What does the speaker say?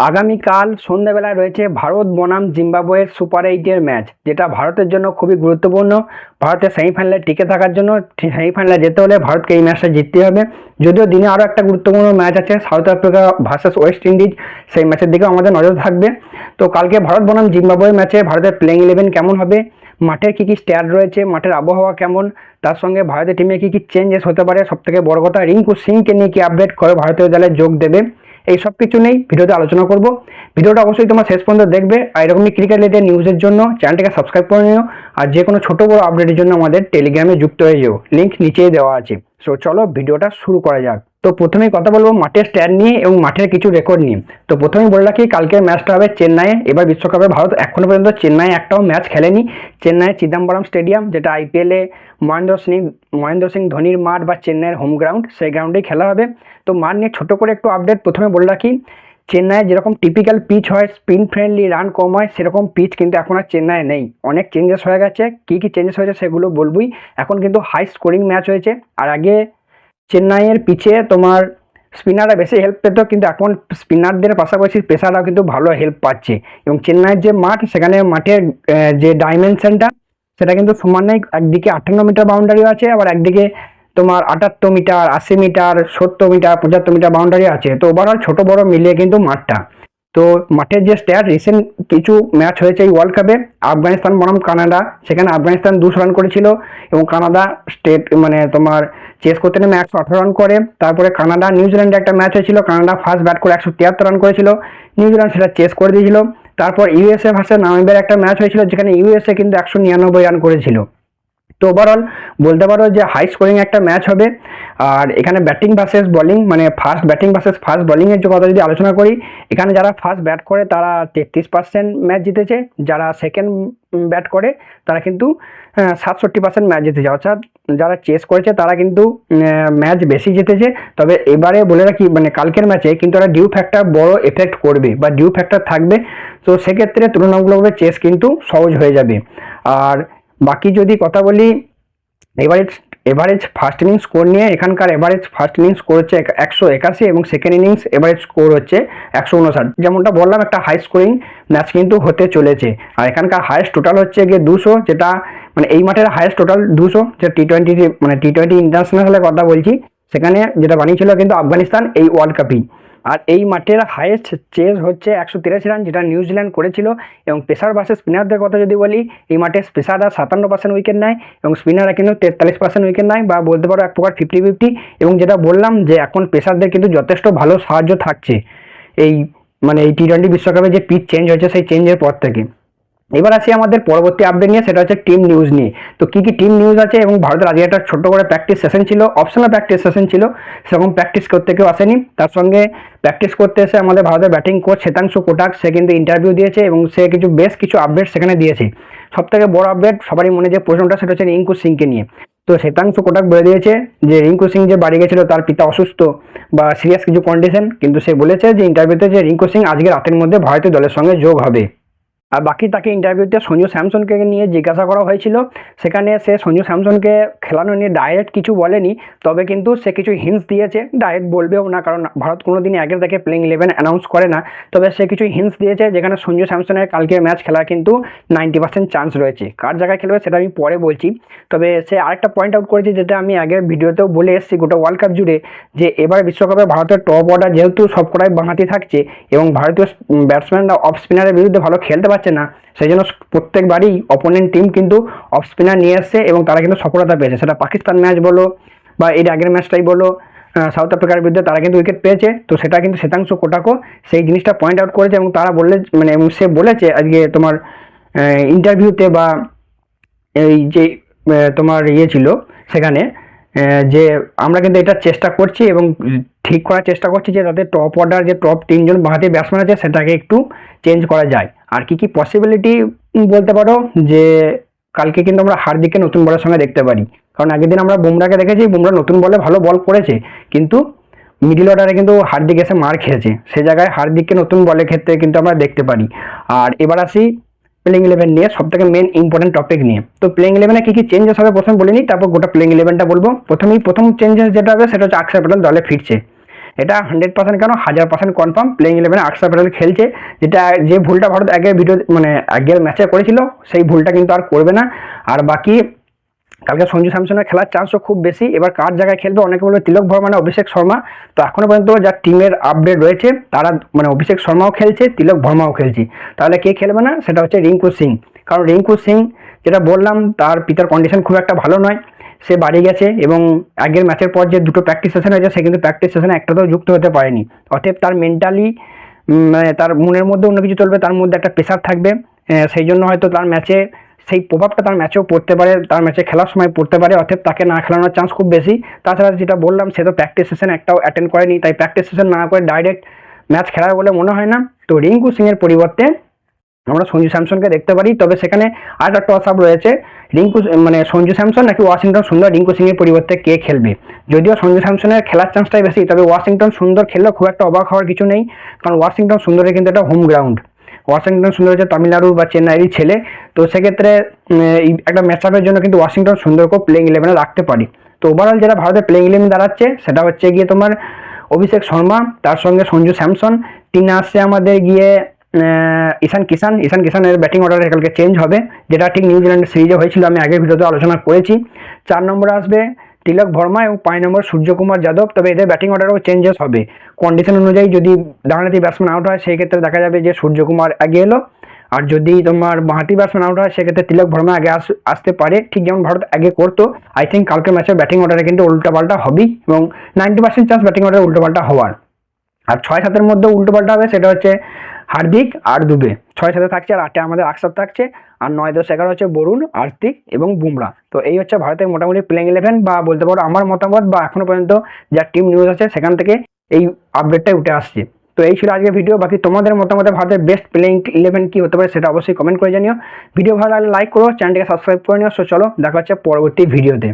আগামীকাল সন্ধ্যাবেলায় রয়েছে ভারত বনাম জিম্বাবুয়ের সুপার 8-এর ম্যাচ, যেটা ভারতের জন্য খুবই গুরুত্বপূর্ণ। ভারতের সেমিফাইনালে টিকে থাকার জন্য সেমিফাইনালে যেতে হলে ভারতকে এই ম্যাচটা জিততে হবে। যদিও দিনে আরও একটা গুরুত্বপূর্ণ ম্যাচ আছে, south Africa versus West Indies, সেই ম্যাচের দিকেও আমাদের নজর থাকবে। তো কালকে ভারত বনাম জিম্বাবুয়ে ম্যাচে ভারতের প্লেইং 11 কেমন হবে, মাঠের কী কী স্ট্যাট রয়েছে, মাঠের আবহাওয়া কেমন, তার সঙ্গে ভারতের টিমে কী কী চেঞ্জেস হতে পারে, সবথেকে বড় কথা রিঙ্কু সিংকে নিয়ে কি আপডেট করে ভারতীয় দলে যোগ দেবে, এই সব কিছু নেই ভিডিওতে আলোচনা করব। ভিডিওটা অবশ্যই তোমার শেষ পর্যন্ত দেখবে। আর এরকমই ক্রিকেট রিলেটেড নিউজের জন্য চ্যানেলটাকে সাবস্ক্রাইব করে নিও। আর যে কোনো ছোটো বড়ো আপডেটের জন্য আমাদের টেলিগ্রামে যুক্ত হয়ে যেও, লিঙ্ক নিচেই দেওয়া আছে। সো চলো ভিডিওটা শুরু করা যাক। তো প্রথমেই কথা বলবো মাঠের স্ট্যান্ড নিয়ে এবং মাঠের কিছু রেকর্ড নিয়ে। তো প্রথমেই বলে রাখি, কালকের ম্যাচটা হবে চেন্নাইয়ে। এবার বিশ্বকাপে ভারত এখনো পর্যন্ত চেন্নাই একটাও ম্যাচ খেলেনি। চেন্নাইয়ের চিদম্বরম স্টেডিয়াম, যেটা আইপিএলে মহেন্দ্র সিং ধোনির মাঠ বা চেন্নাইয়ের হোম গ্রাউন্ড, সেই গ্রাউন্ডেই খেলা হবে। তো মাঠ নিয়ে ছোটো করে একটু আপডেট প্রথমে বলে রাখি, চেন্নাইয়ে যেরকম টিপিক্যাল পিচ হয়, স্পিন ফ্রেন্ডলি, রান কম হয়, সেরকম পিচ কিন্তু এখন আর চেন্নাইয়ে নেই। অনেক চেঞ্জেস হয়ে গেছে। কী কী চেঞ্জেস হয়েছে সেগুলো বলবই। এখন কিন্তু হাই স্কোরিং ম্যাচ হয়েছে। আর আগে চেন্নাইয়ের পিচে তোমার স্পিনাররা বেশি হেল্প পেত, কিন্তু এখন স্পিনারদের পাশাপাশি পেসাররাও কিন্তু ভালো হেল্প পাচ্ছে। এবং চেন্নাইয়ের যে মাঠ, সেখানে মাঠের যে ডাইমেনশনটা সেটা কিন্তু সমান নেই। একদিকে 58 মিটার বাউন্ডারি আছে, আবার একদিকে তোমার 78 metre, 80 metre, 70 metre, 75 metre boundary আছে। তো ওভারঅল ছোটো বড়ো মিলিয়ে কিন্তু মাঠটা। তো মাঠের যে স্ট্যাট, রিসেন্ট কিছু ম্যাচ হয়েছে এই ওয়ার্ল্ড কাপে, আফগানিস্তান বনাম কানাডা, সেখানে আফগানিস্তান 200 রান করেছিল এবং কানাডা তোমার চেস করতে নেমে 118 রান করে। তারপরে কানাডা নিউজিল্যান্ডে একটা ম্যাচ হয়েছিল, কানাডা ফার্স্ট ব্যাট করে 173 রান করেছিল, নিউজিল্যান্ড সেটা চেস করে দিয়েছিল। তারপর ইউএসএ ভার্সেস নামিবিয়ার একটা ম্যাচ হয়েছিল, যেখানে ইউএসএ কিন্তু 199 রান করেছিল। তো ওভারঅল বলতে পারো যে হাই স্কোরিং একটা ম্যাচ হবে। আর এখানে ব্যাটিং ভার্সেস বলিং, মানে ফার্স্ট ব্যাটিং ভার্সেস ফার্স্ট বলিংয়ের যে কথা যদি আলোচনা করি, এখানে যারা ফার্স্ট ব্যাট করে তারা 33% ম্যাচ জিতেছে, যারা সেকেন্ড ব্যাট করে তারা কিন্তু 67% ম্যাচ জিতেছে। অর্থাৎ যারা চেস করেছে তারা কিন্তু ম্যাচ বেশি জিতেছে। তবে এবারে বলে রাখি, মানে কালকের ম্যাচে কিন্তু একটা ডিউ ফ্যাক্টর বড় এফেক্ট করবে বা ডিউ ফ্যাক্টর থাকবে। তো সেক্ষেত্রে তুলনামূলকভাবে চেস কিন্তু সহজ হয়ে যাবে। আর বাকি যদি কথা বলি এভারেজ ফার্স্ট ইনিংস স্কোর নিয়ে, এখানকার এভারেজ ফার্স্ট ইনিংস স্কোর হচ্ছে 181 এবং সেকেন্ড ইনিংস এভারেজ স্কোর হচ্ছে 159। যেমনটা বললাম, একটা হাই স্কোরিং ম্যাচ কিন্তু হতে চলেছে। আর এখানকার হায়েস্ট টোটাল হচ্ছে গিয়ে 200, যেটা মানে এই মাঠের হায়েস্ট টোটাল 200, যে টি-20 মানে টি-20 ইন্টারন্যাশনালের কথা বলছি, সেখানে যেটা বানিয়েছিল কিন্তু আফগানিস্তান এই ওয়ার্ল্ড কাপেই। আর এই মাঠের হাইয়েস্ট চেজ হচ্ছে 183 রান, যেটা নিউজিল্যান্ড করেছিল। এবং পেসার ভার্সেস স্পিনারদের কথা যদি বলি, এই মাঠে পেসাররা 57% উইকেট নেয় এবং স্পিনাররা কিন্তু 43% উইকেট নেয়, বা বলতে পারো এক প্রকার 50-50। এবং যেটা বললাম যে এখন পেসারদের কিন্তু যথেষ্ট ভালো সাহায্য থাকছে এই মানে এই টি-20 বিশ্বকাপে যে পিচ চেঞ্জ হয়েছে সেই চেঞ্জের পর থেকে। এবার আসি আমাদের পরবর্তী আপডেট নিয়ে, সেটা হচ্ছে টিম নিউজ নিয়ে। তো কী কী টিম নিউজ আছে, এবং ভারতের আজকে একটা ছোট্ট করে প্র্যাকটিস সেশন ছিল, অপশনাল প্র্যাকটিস সেশন ছিল, সেরকম প্র্যাকটিস করতে কেউ আসেনি। তার সঙ্গে প্র্যাকটিস করতে এসে আমাদের ভারতের ব্যাটিং কোচ শ্বেতাংশু কোটাক, সে কিন্তু ইন্টারভিউ দিয়েছে এবং সে বেশ কিছু আপডেট সেখানে দিয়েছে। সবথেকে বড় আপডেট সবারই মনে যে প্রশ্নটা, সেটা হচ্ছে রিঙ্কু সিংকে নিয়ে। তো শ্বেতাংশু কোটাক বলে দিয়েছে যে রিঙ্কু সিং যে বাড়ি গেছিল তার পিতা অসুস্থ বা সিরিয়াস কিছু কন্ডিশন, কিন্তু সে বলেছে যে ইন্টারভিউতে যে রিঙ্কু সিং আজকে রাতের মধ্যে ভারতীয় দলের সঙ্গে যোগ হবে। আর বাকি তাকে ইন্টারভিউতে সঞ্জু স্যামসনকে নিয়ে জিজ্ঞাসা করা হয়েছিল, সেখানে সে সঞ্জু স্যামসনকে খেলানো নিয়ে ডাইরেক্ট কিছু বলেনি, তবে কিন্তু সে কিছু হিন্টস দিয়েছে। ডাইরেক্ট বলবেও না, কারণ ভারত কোনো দিনই আগের থেকে প্লেইং 11 অ্যানাউন্স করে না। তবে সে কিছু হিন্টস দিয়েছে, যেখানে সঞ্জু স্যামসনের কালকের ম্যাচ খেলার কিন্তু 90% চান্স রয়েছে। কার জায়গায় খেলবে সেটা আমি পরে বলছি। তবে সে আরেকটা পয়েন্ট আউট করেছে, যেটা আমি আগের ভিডিওতেও বলে এসেছি গোটা ওয়ার্ল্ড কাপ জুড়ে, যে এবার বিশ্বকাপে ভারতের টপ অর্ডার যেহেতু সবকটাই বাঁহাতি থাকছে এবং ভারতীয় ব্যাটসম্যানরা অফ স্পিনারের বিরুদ্ধে ভালো খেলতে পারছে না, সেই জন্য প্রত্যেকবারই অপোনেন্ট টিম কিন্তু অফ স্পিনার নিয়ে এসছে এবং তারা কিন্তু সফলতা পেয়েছে। সেটা পাকিস্তান ম্যাচ বলো বা এর আগের ম্যাচটাই বলো, সাউথ আফ্রিকার বিরুদ্ধে তারা কিন্তু উইকেট পেয়েছে। তো সেটা কিন্তু শ্বেতাংশু কোটাকও সেই জিনিসটা পয়েন্ট আউট করেছে এবং তারা বললে মানে সে বলেছে আজকে তোমার ইন্টারভিউতে, বা এই যে তোমার ছিল সেখানে, যে আমরা কিন্তু এটা চেষ্টা করছি এবং ঠিক করার চেষ্টা করছি যে তাদের টপ অর্ডার যে টপ 3 জন বাঁহাতি ব্যাটসম্যান আছে সেটাকে একটু চেঞ্জ করা যায়। আর কি কি পসিবিলিটি বলতে পারো, যে কালকে কিন্তু আমরা হার্দিককে নতুন বলের সঙ্গে দেখতে পারি, কারণ আগের দিন আমরা বুমরাকে দেখেছি, বুমরা নতুন বলে ভালো বল করেছে, কিন্তু মিডিল অর্ডারে কিন্তু হার্দিক এসে মার খেয়েছে, সে জায়গায় হার্দিককে নতুন বলের ক্ষেত্রে কিন্তু আমরা দেখতে পারি। আর এবার আসি প্লেইং 11 নিয়ে, সব থেকে মেন ইম্পর্টেন্ট টপিক নিয়ে। তো প্লেইং 11-এ কী কী চেঞ্জেস হবে প্রথমে বলে নিই, তারপর গোটা প্লেইং 11টা বলবো। প্রথম চেঞ্জেস যেটা হবে সেটা হচ্ছে অক্ষর প্যাটেল দলে ফিরছে। এটা 100% কেন 1000% কনফার্ম প্লেইং 11 আকসার প্যাটেল খেলছে, যেটা যে ভুলটা ভারত আগের ভিডিও মানে আগের ম্যাচে করেছিল সেই ভুলটা কিন্তু আর করবে না। আর বাকি কালকে সঞ্জু স্যামসনের খেলার চান্সও খুব বেশি। এবার কার জায়গায় খেলবে, অনেকে বলবে তিলক ভরমা না অভিষেক শর্মা। তো এখনো পর্যন্ত যা টিমের আপডেট রয়েছে তারা মানে অভিষেক শর্মাও খেলছে, তিলক ভরমাও খেলছে। তাহলে কে খেলবে না, সেটা হচ্ছে রিঙ্কু সিং। কারণ রিঙ্কু সিং যেটা বললাম তার পিতার কন্ডিশন খুব একটা ভালো নয়, সে বাড়ি গেছে এবং আগের ম্যাচের পর যে দুটো প্র্যাকটিস সেশন হয়েছে সে কিন্তু প্র্যাকটিস সেশনে একটাতেও যুক্ত হতে পারেনি। অতএব তার মেন্টালি মানে তার মনের মধ্যে অন্য কিছু চলবে, তার মধ্যে একটা প্রেশার থাকবে। সেই জন্য হয়তো তার ম্যাচে সেই প্রভাবটা তার ম্যাচেও পড়তে পারে, তার ম্যাচে খেলার সময় পড়তে পারে। অতএব তাকে না খেলানোর চান্স খুব বেশি। তাছাড়া যেটা বললাম, সে তো প্র্যাকটিস সেশন একটাও অ্যাটেন্ড করেনি, তাই প্র্যাকটিস সেশন না করে ডাইরেক্ট ম্যাচ খেলার বলে মনে হয় না। তো রিঙ্কু সিংয়ের পরিবর্তে আমরা সঞ্জু স্যামসনকে দেখতে পারি। তবে সেখানে আর একটা টস আপ রয়েছে, রিঙ্কু মানে সঞ্জু স্যামসন নাকি ওয়াশিংটন সুন্দর রিঙ্কু সিংয়ের পরিবর্তে কে খেলবে। যদিও সঞ্জু স্যামসনের খেলার চান্সটাই বেশি, তবে ওয়াশিংটন সুন্দর খেললেও খুব একটা অবাক হওয়ার কিছু নেই, কারণ ওয়াশিংটন সুন্দরের কিন্তু একটা হোম গ্রাউন্ড। ওয়াশিংটন সুন্দর হচ্ছে তামিলনাড়ু বা চেন্নাইয়েরই ছেলে। তো সেক্ষেত্রে একটা ম্যাচ আপের জন্য কিন্তু ওয়াশিংটন সুন্দরকেও প্লেইং 11-এ রাখতে পারি। তো ওভারঅল যেটা ভারতের প্লেইং 11 দাঁড়াচ্ছে সেটা হচ্ছে গিয়ে তোমার অভিষেক শর্মা, তার সঙ্গে সঞ্জু স্যামসন, 3 আসছে আমাদের গিয়ে ঈশান কিষানের ব্যাটিং অর্ডার কালকে চেঞ্জ হবে, যেটা ঠিক নিউজিল্যান্ডের সিরিজে হয়েছিল, আমি আগের ভিডিওতে আলোচনা করেছি। 4 নম্বরে আসবে তিলক ভরমা এবং 5 নম্বর সূর্যকুমার যাদব। তবে এদের ব্যাটিং অর্ডারও চেঞ্জেস হবে কন্ডিশন অনুযায়ী। যদি ডানহাতি ব্যাটসম্যান আউট হয় সেই ক্ষেত্রে দেখা যাবে যে সূর্যকুমার আগে এলো, আর যদি তোমার বাঁহাতি ব্যাটসম্যান আউট হয় সেক্ষেত্রে তিলক ভরমা আগে আসতে পারে, ঠিক যেমন ভারত আগে করতো। আই থিঙ্ক কালকে ম্যাচের ব্যাটিং অর্ডারে কিন্তু উল্টোপাল্টা হবেই এবং 90% চান্স ব্যাটিং অর্ডারে উল্টোপাল্টা হওয়ার। আর 6-7-এর মধ্যে উল্টোপাল্টা হবে, সেটা হচ্ছে হার্দিক আর দুবে। 6-7 থাকছে, আর 8-এ আমাদের আকসার থাকছে, আর 9-10-11 হচ্ছে বরুণ, হার্দিক এবং বুমরা। তো এই হচ্ছে ভারতের মোটামুটি প্লেইং 11, বা বলতে পারো আমার মতামত বা এখনো পর্যন্ত যা টিম নিউজ আছে সেখান থেকে এই আপডেটটাই উঠে আসছে। তো এই ছিল আজকের ভিডিও। বাকি তোমাদের মতামতে ভারতের বেস্ট প্লেইং 11 কি হতে পারে সেটা অবশ্যই কমেন্ট করে জানিও। ভিডিও ভালো লাগলে লাইক করো, চ্যানেলটিকে সাবস্ক্রাইব করে নিও। সো চলো দেখা হচ্ছে পরবর্তী ভিডিওতে।